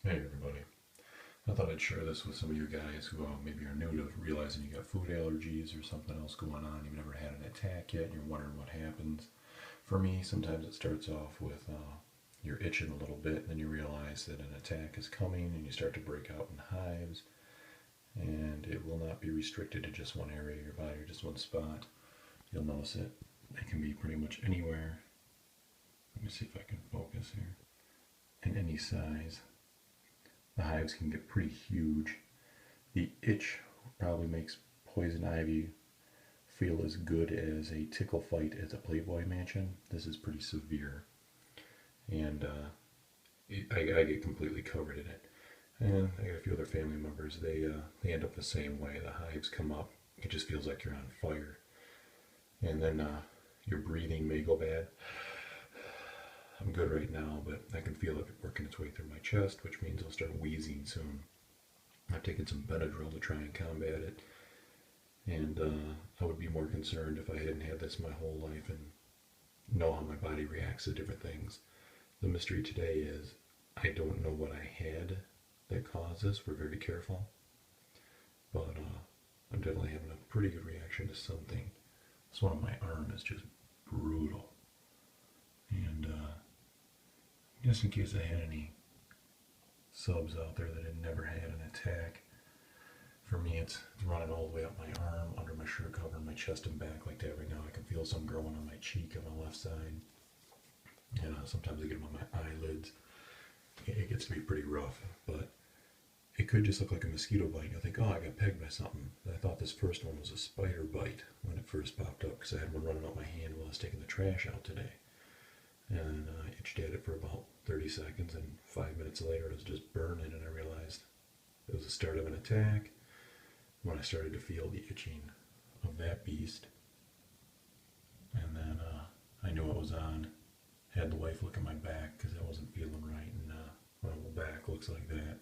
Hey everybody. I thought I'd share this with some of you guys who maybe are new to realizing you got food allergies or something else going on. You've never had an attack yet and you're wondering what happens. For me, sometimes it starts off with you're itching a little bit and then you realize that an attack is coming and you start to break out in hives, and it will not be restricted to just one area of your body or just one spot. You'll notice it. It can be pretty much anywhere. Let me see if I can focus here. In any size. The hives can get pretty huge. The itch probably makes poison ivy feel as good as a tickle fight at a Playboy mansion. This is pretty severe, and I get completely covered in it. And I got a few other family members. They end up the same way. The hives come up. It just feels like you're on fire, and then your breathing may go bad. I'm good right now, but I can feel it working its way through my chest, which means I'll start wheezing soon. I've taken some Benadryl to try and combat it, and I would be more concerned if I hadn't had this my whole life and know how my body reacts to different things. The mystery today is I don't know what I had that caused this. We're very careful, but I'm definitely having a pretty good reaction to something. This one on my arm is just brutal, and just in case I had any subs out there that had never had an attack, for me it's running all the way up my arm, under my shirt, covering my chest and back like that right now. I can feel some growing on my cheek on the left side, and sometimes I get them on my eyelids. It gets to be pretty rough, but it could just look like a mosquito bite. You'll think, oh, I got pegged by something. I thought this first one was a spider bite when it first popped up, because I had one running up my hand while I was taking the trash out today. And I itched at it for about 30 seconds, and 5 minutes later it was just burning, and I realized it was the start of an attack. When I started to feel the itching of that beast, and then I knew it was on. Had the wife look at my back because I wasn't feeling right, and my whole back looks like that.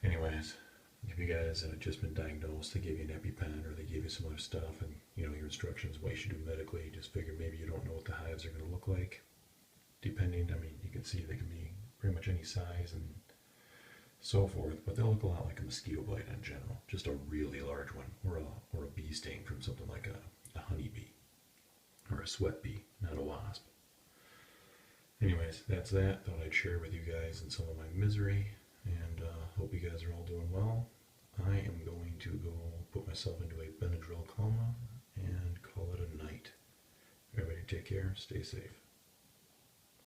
Anyways, if you guys have just been diagnosed, they gave you an EpiPen or they gave you some other stuff, and your instructions what you should do medically, just figure maybe you don't know what the hives are going to look like. Depending, you can see they can be pretty much any size and so forth, but they'll look a lot like a mosquito bite in general, just a really large one, or a bee sting from something like a honeybee or a sweat bee, not a wasp. Anyways, that's that. Thought I'd share with you guys in some of my misery, and hope you guys are all doing well. I am going to go put myself into a Benadryl coma and call it a night. Everybody take care, stay safe.